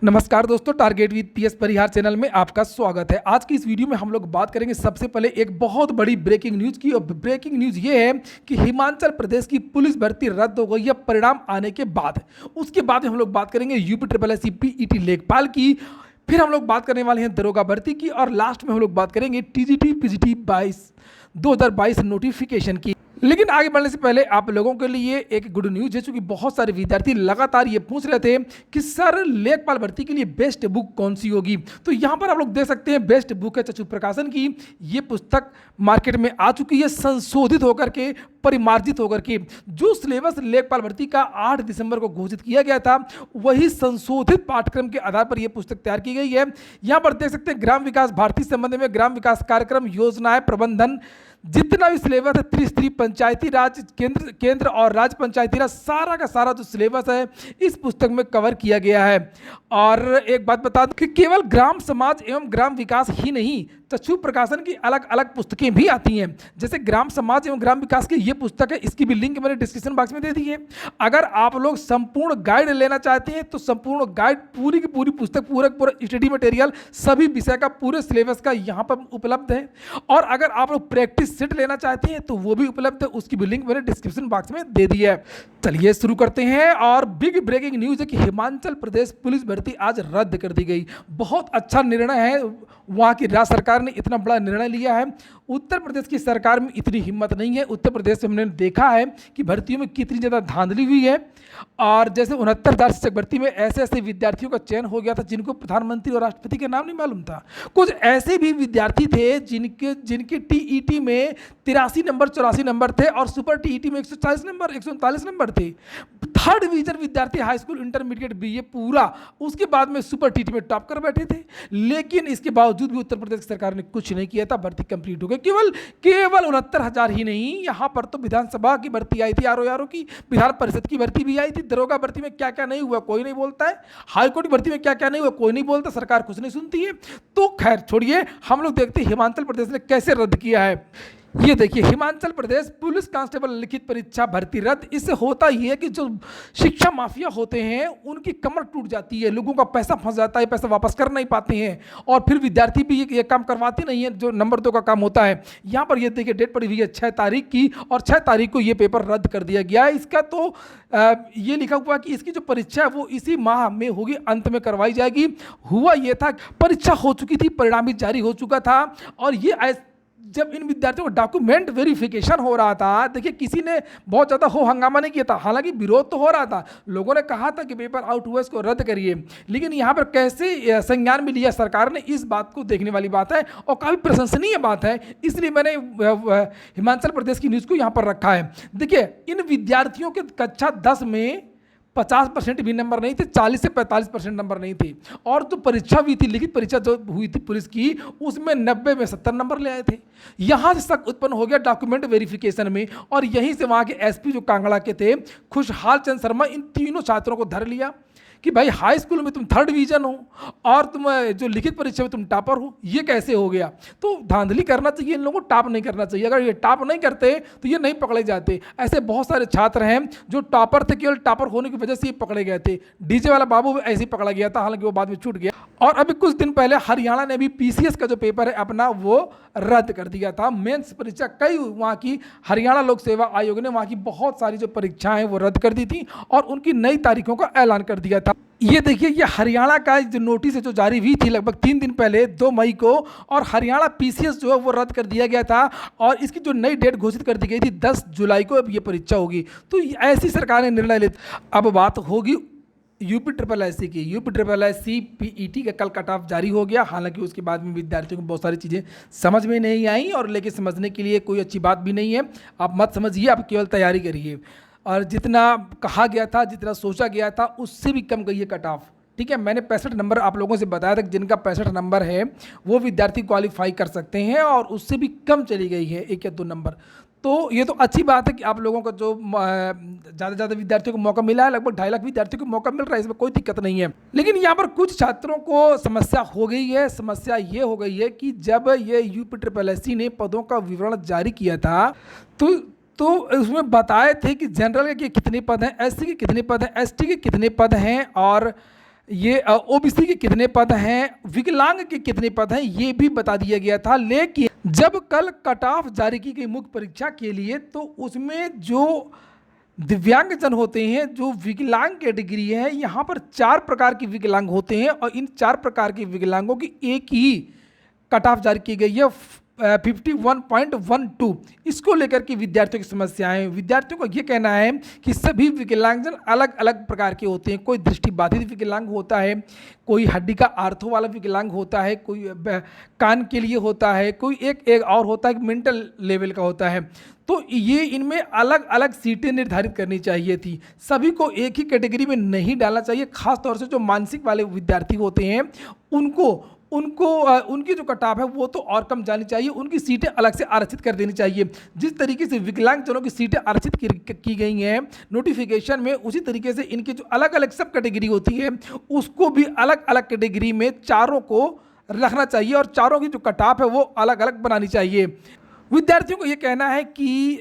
नमस्कार दोस्तों, target with PS Parihar channel में आपका स्वागत है। आज की इस वीडियो में हम लोग बात करेंगे सबसे पहले एक बहुत बड़ी ब्रेकिंग न्यूज़ की। और ब्रेकिंग न्यूज़ ये है कि हिमाचल प्रदेश की पुलिस भर्ती रद्द हो गई है परिणाम आने के बाद। उसके बाद में हम लोग बात करेंगे UP triple S C PET लेखपाल की। फिर हम लोग बात करने वाले हैं दरोगा भर्ती की। और लास्ट में हम लोग बात करेंगे टीजीटी पीजीटी 2022 नोटिफिकेशन की। लेकिन आगे बढ़ने से पहले आप लोगों के लिए एक गुड न्यूज़ है, क्योंकि बहुत सारे विद्यार्थी लगातार ये पूछ रहे थे कि सर लेखपाल भर्ती के लिए बेस्ट बुक कौन सी होगी। तो यहाँ पर आप लोग देख सकते हैं बेस्ट बुक है चक्षु प्रकाशन की। ये पुस्तक मार्केट में आ चुकी है संशोधित होकर के, परिमार्जित होकर के। जो सिलेबस लेखपाल भर्ती का 8 दिसंबर को घोषित किया गया था, वही संशोधित पाठ्यक्रम के आधार पर यह पुस्तक तैयार की गई है। यहाँ पर देख सकते हैं ग्राम विकास भारती संबंध में ग्राम विकास कार्यक्रम योजनाएं प्रबंधन, जितना भी सिलेबस है त्रिस्तरीय पंचायती राज, केंद्र और राज्य पंचायती राज, सारा का सारा जो सिलेबस है इस पुस्तक में कवर किया गया है। और एक बात बता दूं कि केवल ग्राम समाज एवं ग्राम विकास ही नहीं, चक्षु प्रकाशन की अलग अलग पुस्तकें भी आती हैं। जैसे ग्राम समाज एवं ग्राम विकास की ये पुस्तक है, इसकी भी लिंक मैंने डिस्क्रिप्शन बॉक्स में दे दी है। अगर आप लोग संपूर्ण गाइड लेना चाहते हैं तो संपूर्ण गाइड, पूरी की पूरी पुस्तक, पूरा स्टडी मटेरियल, सभी विषय का पूरे सिलेबस का यहाँ पर उपलब्ध है। और अगर आप लोग प्रैक्टिस सेट लेना चाहते हैं तो वो भी उपलब्ध है, उसकी भी लिंक मैंने डिस्क्रिप्शन बॉक्स में दे दी है। चलिए शुरू करते हैं। और बिग ब्रेकिंग न्यूज़ है कि हिमाचल प्रदेश पुलिस भर्ती आज रद्द कर दी गई। बहुत अच्छा निर्णय है, वहाँ की राज्य सरकार ने इतना बड़ा निर्णय लिया है। उत्तर प्रदेश की सरकार में इतनी हिम्मत नहीं है। उत्तर प्रदेश में हमने देखा है कि भर्तियों में कितनी ज़्यादा धांधली हुई है। और जैसे 69,000 शिक्षक भर्ती में ऐसे ऐसे विद्यार्थियों का चयन हो गया था जिनको प्रधानमंत्री और राष्ट्रपति का नाम नहीं मालूम था। कुछ ऐसे भी विद्यार्थी थे जिनके टीईटी में 83 नंबर 84 नंबर थे और सुपर टीईटी में 140 नंबर 139 नंबर थे। थर्ड डिवीजन विद्यार्थी हाई स्कूल इंटरमीडिएट बीए पूरा, उसके बाद में सुपर टीटी में टॉप कर बैठे थे। लेकिन इसके बावजूद भी उत्तर प्रदेश सरकार ने कुछ नहीं किया था, भर्ती कंप्लीट हो गई। केवल 69,000 ही नहीं, यहाँ पर तो विधानसभा की भर्ती आई थी, आरओ की, विधान परिषद की भर्ती भी आई थी। दरोगा भर्ती में क्या क्या नहीं हुआ कोई नहीं बोलता है, हाईकोर्ट की भर्ती में क्या क्या नहीं हुआ कोई नहीं बोलता, सरकार कुछ नहीं सुनती है। तो खैर छोड़िए, हम लोग देखते हैं हिमाचल प्रदेश ने कैसे रद्द किया है। ये देखिए, हिमाचल प्रदेश पुलिस कांस्टेबल लिखित परीक्षा भर्ती रद्द। इससे होता ये है कि जो शिक्षा माफिया होते हैं उनकी कमर टूट जाती है, लोगों का पैसा फंस जाता है, पैसा वापस कर नहीं पाते हैं और फिर विद्यार्थी भी ये काम करवाते नहीं है जो नंबर 2 का काम होता है। यहाँ पर ये देखिए डेट पड़ी हुई है 6 तारीख की, और 6 तारीख को ये पेपर रद्द कर दिया गया है। इसका तो ये लिखा हुआ कि इसकी जो परीक्षा है वो इसी माह में होगी, अंत में करवाई जाएगी। हुआ ये था, परीक्षा हो चुकी थी, परिणाम भी जारी हो चुका था। और ये जब इन विद्यार्थियों को डॉक्यूमेंट वेरिफिकेशन हो रहा था, देखिए किसी ने बहुत ज़्यादा हो हंगामा नहीं किया था, हालांकि विरोध तो हो रहा था, लोगों ने कहा था कि पेपर आउट हुआ इसको रद्द करिए। लेकिन यहाँ पर कैसे संज्ञान में लिया सरकार ने, इस बात को देखने वाली बात है और काफ़ी प्रशंसनीय बात है। इसलिए मैंने हिमाचल प्रदेश की न्यूज़ को यहाँ पर रखा है। देखिए, इन विद्यार्थियों के कक्षा 10 में 50% भी नंबर नहीं थे, 40 से 45% नंबर नहीं थे। और जो परीक्षा हुई थी, लिखित परीक्षा जो हुई थी पुलिस की, उसमें 90 में 70 नंबर ले आए थे। यहाँ से शक उत्पन्न हो गया डॉक्यूमेंट वेरिफिकेशन में, और यहीं से वहाँ के एसपी जो कांगड़ा के थे, खुशहाल चंद शर्मा, इन तीनों छात्रों को धर लिया कि भाई हाई स्कूल में तुम 3rd डिवीजन हो और तुम जो लिखित परीक्षा में तुम टॉपर हो, ये कैसे हो गया। तो धांधली करना चाहिए, इन लोगों को टॉप नहीं करना चाहिए। अगर ये टॉप नहीं करते तो ये नहीं पकड़े जाते। ऐसे बहुत सारे छात्र हैं जो टॉपर थे, केवल टॉपर होने की वजह से ये पकड़े गए थे। डीजे वाला बाबू भी ऐसे ही पकड़ा गया था, हालांकि वो बाद में छूट गया। और अभी कुछ दिन पहले हरियाणा ने भी पीसीएस का जो पेपर है अपना वो रद्द कर दिया था। मेंस परीक्षा कई वहाँ की हरियाणा लोक सेवा आयोग ने वहाँ की बहुत सारी जो परीक्षाएं वो रद्द कर दी थी और उनकी नई तारीखों का ऐलान कर दिया था। ये देखिए, ये हरियाणा का जो नोटिस है जो जारी हुई थी लगभग 3 दिन पहले 2 मई को, और हरियाणा पीसीएस जो है वो रद्द कर दिया गया था। और इसकी जो नई डेट घोषित कर दी गई थी 10 जुलाई को अब ये परीक्षा होगी। तो ऐसी सरकार ने निर्णय लिया। अब बात होगी यूपी ट्रिपल एस सी की। UP triple S C PET का कल कट ऑफ जारी हो गया। हालांकि उसके बाद में विद्यार्थियों को बहुत सारी चीज़ें समझ में नहीं आई, और लेकिन समझने के लिए कोई अच्छी बात भी नहीं है। आप मत समझिए, आप केवल तैयारी करिए। और जितना कहा गया था, जितना सोचा गया था, उससे भी कम गई है कट ऑफ। ठीक है, मैंने 65 नंबर आप लोगों से बताया था कि जिनका 65 नंबर है वो विद्यार्थी क्वालिफाई कर सकते हैं, और उससे भी कम चली गई है 1 या 2 नंबर। तो ये तो अच्छी बात है कि आप लोगों को जो ज़्यादा से ज़्यादा विद्यार्थियों को मौका मिला है, लगभग 2.5 लाख विद्यार्थियों को मौका मिल रहा है, इसमें कोई दिक्कत नहीं है। लेकिन यहाँ पर कुछ छात्रों को समस्या हो गई है। समस्या ये हो गई है कि जब ये यूपी ट्रिपल एस सी ने पदों का विवरण जारी किया था तो उसमें बताए थे कि जनरल के कितने पद हैं, एससी के कितने पद हैं, एसटी के कितने पद हैं, और ये ओबीसी के कितने पद हैं, विकलांग के कितने पद हैं, ये भी बता दिया गया था। लेकिन जब कल कट ऑफ जारी की गई मुख्य परीक्षा के लिए, तो उसमें जो दिव्यांगजन होते हैं, जो विकलांग कैटेगरी है, यहाँ पर 4 प्रकार के विकलांग होते हैं और इन 4 प्रकार के विकलांगों की एक ही कट ऑफ जारी की गई है 51.12। इसको लेकर के विद्यार्थियों की समस्याएं, विद्यार्थियों को ये कहना है कि सभी विकलांगजन अलग अलग प्रकार के होते हैं। कोई दृष्टिबाधित विकलांग होता है, कोई हड्डी का आर्थो वाला विकलांग होता है, कोई कान के लिए होता है, कोई एक और होता है मेंटल लेवल का होता है। तो ये इनमें अलग अलग सीटें निर्धारित करनी चाहिए थी, सभी को एक ही कैटेगरी में नहीं डालना चाहिए। खास तौर से जो मानसिक वाले विद्यार्थी होते हैं उनकी जो कट ऑफ है वो तो और कम जानी चाहिए, उनकी सीटें अलग से आरक्षित कर देनी चाहिए। जिस तरीके से विकलांगजनों की सीटें आरक्षित की गई हैं नोटिफिकेशन में, उसी तरीके से इनकी जो अलग अलग सब कैटेगरी होती है उसको भी अलग अलग कैटेगरी में चारों को रखना चाहिए और चारों की जो कट ऑफ है वो अलग अलग बनानी चाहिए। विद्यार्थियों को ये कहना है कि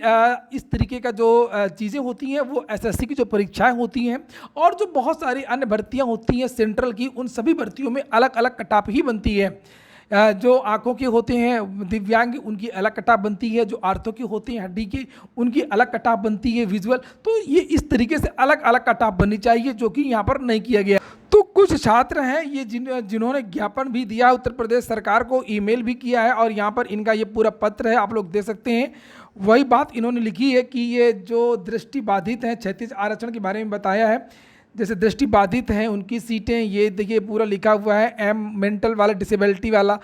इस तरीके का जो चीज़ें होती हैं वो एसएससी की जो परीक्षाएं होती हैं और जो बहुत सारी अन्य भर्तियां होती हैं सेंट्रल की, उन सभी भर्तियों में अलग अलग कट ऑफ ही बनती है। जो आंखों के होते हैं दिव्यांग, उनकी अलग कट ऑफ बनती है, जो आर्थों के होते हैं हड्डी के, उनकी अलग कट ऑफ बनती है विजुअल। तो ये इस तरीके से अलग अलग कट ऑफ बननी चाहिए, जो कि यहाँ पर नहीं किया गया। तो कुछ छात्र हैं ये जिन्होंने ज्ञापन भी दिया, उत्तर प्रदेश सरकार को ईमेल भी किया है और यहाँ पर इनका ये पूरा पत्र है, आप लोग देख सकते हैं। वही बात इन्होंने लिखी है कि ये जो दृष्टिबाधित हैं, 36 आरक्षण के बारे में बताया है। जैसे दृष्टिबाधित हैं उनकी सीटें, ये देखिए पूरा लिखा हुआ है, एम मेंटल वाला, डिसेबिलिटी वाला,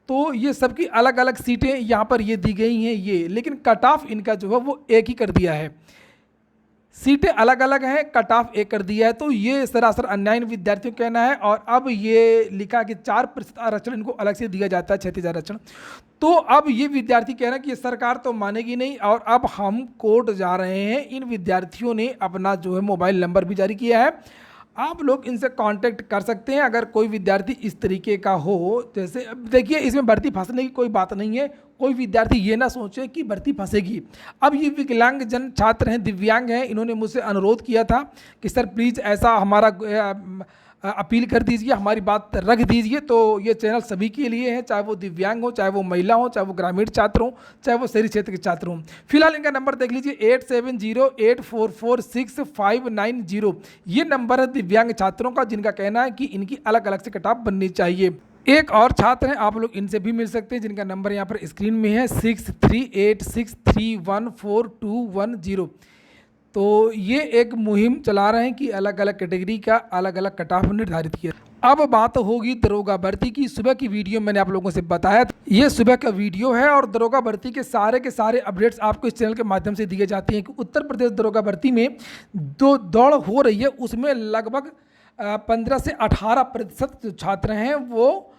तो ये सबकी अलग अलग सीटें यहाँ पर ये दी गई हैं ये। लेकिन कट ऑफ इनका जो है वो एक ही कर दिया है, सीटें अलग अलग हैं, कट ऑफ एक कर दिया है। तो ये सरासर अन्याय विद्यार्थियों का कहना है। और अब ये लिखा कि 4% आरक्षण इनको अलग से दिया जाता है, 36 आरक्षण। तो अब ये विद्यार्थी कह रहे हैं कि सरकार तो मानेगी नहीं और अब हम कोर्ट जा रहे हैं। इन विद्यार्थियों ने अपना जो है मोबाइल नंबर भी जारी किया है, आप लोग इनसे कांटेक्ट कर सकते हैं अगर कोई विद्यार्थी इस तरीके का हो। जैसे देखिए इसमें भर्ती फंसने की कोई बात नहीं है, कोई विद्यार्थी ये ना सोचे कि भर्ती फंसेगी। अब ये विकलांग जन छात्र हैं, दिव्यांग हैं, इन्होंने मुझसे अनुरोध किया था कि सर प्लीज़ ऐसा हमारा अपील कर दीजिए, हमारी बात रख दीजिए। तो ये चैनल सभी के लिए है, चाहे वो दिव्यांग हो, चाहे वो महिला हो, चाहे वो ग्रामीण छात्र हो, चाहे वो शहरी क्षेत्र के छात्र हों। फिलहाल इनका नंबर देख लीजिए 8708446590। ये नंबर है दिव्यांग छात्रों का, जिनका कहना है कि इनकी अलग अलग से कट ऑफ बननी चाहिए। एक और छात्र हैं, आप लोग इनसे भी मिल सकते हैं, जिनका नंबर यहाँ पर स्क्रीन में है 6386314210। तो ये एक मुहिम चला रहे हैं कि अलग अलग कैटेगरी का अलग अलग कट ऑफ निर्धारित किया। अब बात होगी दरोगा भर्ती की। सुबह की वीडियो मैंने आप लोगों से बताया, ये सुबह का वीडियो है और दरोगा भर्ती के सारे अपडेट्स आपको इस चैनल के माध्यम से दिए जाते हैं कि उत्तर प्रदेश दरोगा भर्ती में जो दौड़ हो रही है उसमें लगभग 15 से 18% जो छात्र हैं वो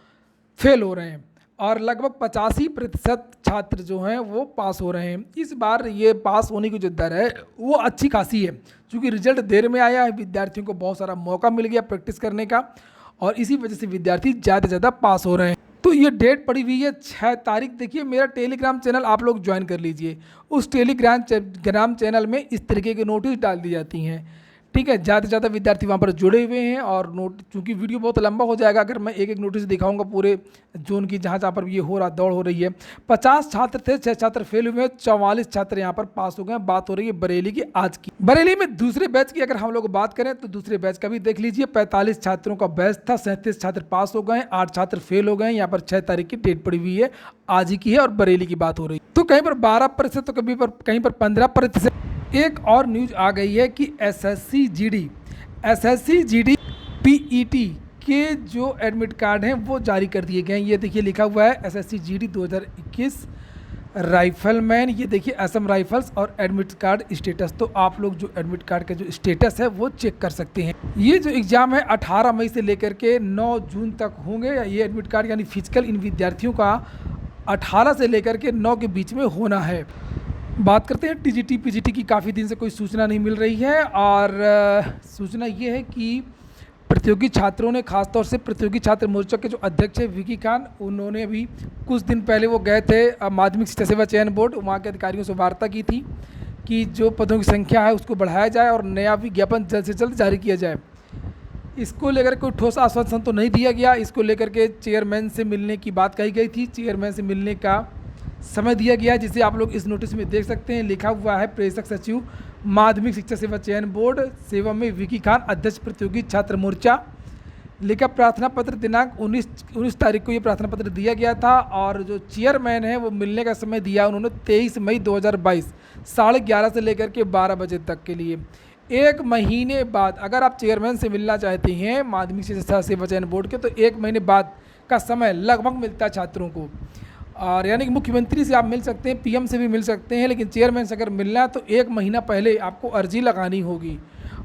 फेल हो रहे हैं और लगभग 85% छात्र जो हैं वो पास हो रहे हैं। इस बार ये पास होने की जो दर है वो अच्छी खासी है, क्योंकि रिजल्ट देर में आया है, विद्यार्थियों को बहुत सारा मौका मिल गया प्रैक्टिस करने का और इसी वजह से विद्यार्थी ज़्यादा से ज़्यादा पास हो रहे हैं। तो ये डेट पड़ी हुई है 6 तारीख। देखिए मेरा टेलीग्राम चैनल आप लोग ज्वाइन कर लीजिए, उस टेलीग्राम चैनल में इस तरीके के नोटिस डाल दी जाती हैं, ठीक है। ज़्यादा से ज़्यादा विद्यार्थी वहाँ पर जुड़े हुए हैं और चूँकि वीडियो बहुत लंबा हो जाएगा अगर मैं एक एक नोटिस दिखाऊंगा पूरे जोन की जहाँ पर ये हो रहा दौड़ हो रही है। 50 छात्र थे, 6 छात्र फेल हुए हैं, 44 छात्र यहाँ पर पास हो गए। बात हो रही है बरेली की आज की। बरेली में दूसरे बैच की अगर हम लोग बात करें तो दूसरे बैच का भी देख लीजिए। 45 छात्रों का बैच था, 37 छात्र पास हो गए, 8 छात्र फेल हो गए। यहाँ पर 6 तारीख की डेट पड़ी हुई है, आज ही की है और बरेली की बात हो रही है। तो कहीं पर 12% तो कहीं पर 15%। एक और न्यूज आ गई है कि एसएससी जीडी पीईटी के जो एडमिट कार्ड हैं वो जारी कर दिए गए हैं। ये देखिए लिखा हुआ है एसएससी जीडी 2021 राइफलमैन, ये देखिए असम राइफल्स और एडमिट कार्ड स्टेटस। तो आप लोग जो एडमिट कार्ड का जो स्टेटस है वो चेक कर सकते हैं। ये जो एग्ज़ाम है 18 मई से लेकर के 9 जून तक होंगे। ये एडमिट कार्ड यानी फिजिकल इन विद्यार्थियों का 18 से लेकर के 9 के बीच में होना है। बात करते हैं टीजीटी पीजीटी की। काफ़ी दिन से कोई सूचना नहीं मिल रही है और सूचना ये है कि प्रतियोगी छात्रों ने, खासतौर से प्रतियोगी छात्र मोर्चा के जो अध्यक्ष है विकी खान, उन्होंने अभी कुछ दिन पहले वो गए थे माध्यमिक शिक्षा सेवा चयन बोर्ड, वहाँ के अधिकारियों से वार्ता की थी कि जो पदों की संख्या है उसको बढ़ाया जाए और नया विज्ञापन जल्द से जल्द जारी किया जाए। इसको लेकर कोई ठोस आश्वासन तो नहीं दिया गया। इसको लेकर के चेयरमैन से मिलने की बात कही गई थी। चेयरमैन से मिलने का समय दिया गया, जिसे आप लोग इस नोटिस में देख सकते हैं। लिखा हुआ है प्रेषक सचिव माध्यमिक शिक्षा सेवा चयन बोर्ड सेवा में विकी खान, अध्यक्ष प्रतियोगी छात्र मोर्चा। लिखा प्रार्थना पत्र दिनांक 19 तारीख को ये प्रार्थना पत्र दिया गया था, और जो चेयरमैन है वो मिलने का समय दिया उन्होंने 23 मई 2022 11:30 से लेकर के 12 बजे तक के लिए। एक महीने बाद अगर आप चेयरमैन से मिलना चाहते हैं माध्यमिक शिक्षा सेवा चयन बोर्ड के, तो एक महीने बाद का समय लगभग मिलता है छात्रों को। और यानी कि मुख्यमंत्री से आप मिल सकते हैं, पीएम से भी मिल सकते हैं, लेकिन चेयरमैन से अगर मिलना है तो एक महीना पहले आपको अर्जी लगानी होगी।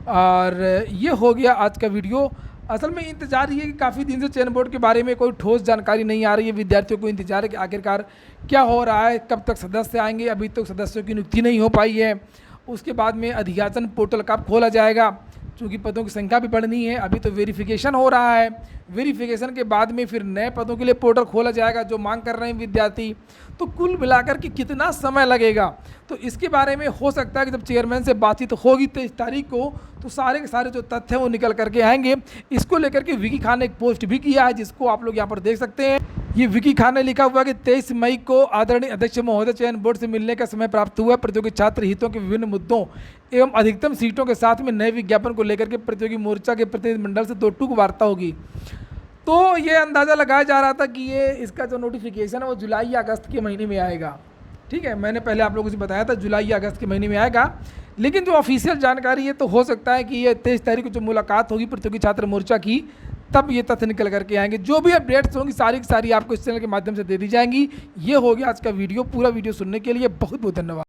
और ये हो गया आज का वीडियो। असल में इंतजार ये है कि काफ़ी दिन से चयन बोर्ड के बारे में कोई ठोस जानकारी नहीं आ रही है। विद्यार्थियों को इंतजार है कि आखिरकार क्या हो रहा है, कब तक सदस्य आएंगे। अभी तक सदस्यों की नियुक्ति नहीं हो पाई है। उसके बाद में अधियाचन पोर्टल कब खोला जाएगा, क्योंकि पदों की संख्या भी बढ़नी है। अभी तो वेरिफिकेशन हो रहा है, वेरिफिकेशन के बाद में फिर नए पदों के लिए पोर्टल खोला जाएगा जो मांग कर रहे हैं विद्यार्थी। तो कुल मिलाकर के कितना समय लगेगा, तो इसके बारे में हो सकता है कि जब चेयरमैन से बातचीत होगी 23 तारीख को, तो सारे के सारे जो तथ्य हैं वो निकल करके आएंगे। इसको लेकर के विकी खान ने एक पोस्ट भी किया है, जिसको आप लोग यहाँ पर देख सकते हैं। ये विकी खान ने लिखा हुआ कि 23 मई को आदरणीय अध्यक्ष महोदय चयन बोर्ड से मिलने का समय प्राप्त हुआ। प्रतियोगी छात्र हितों के विभिन्न मुद्दों एवं अधिकतम सीटों के साथ में नए विज्ञापन को लेकर के प्रतियोगी मोर्चा के प्रतिनिधिमंडल से 2 टूक वार्ता होगी। तो ये अंदाज़ा लगाया जा रहा था कि ये इसका जो नोटिफिकेशन है वो जुलाई या अगस्त के महीने में आएगा। ठीक है, मैंने पहले आप लोगों से बताया था जुलाई या अगस्त के महीने में आएगा, लेकिन जो ऑफिशियल जानकारी है तो हो सकता है कि ये 23 तारीख को जो मुलाकात होगी प्रतियोगी छात्र मोर्चा की, तब ये तथ्य निकल करके आएंगे। जो भी अपडेट्स होंगी सारी की सारी आपको इस चैनल के माध्यम से दे दी जाएंगी। ये हो गया आज का वीडियो। पूरा वीडियो सुनने के लिए बहुत बहुत धन्यवाद।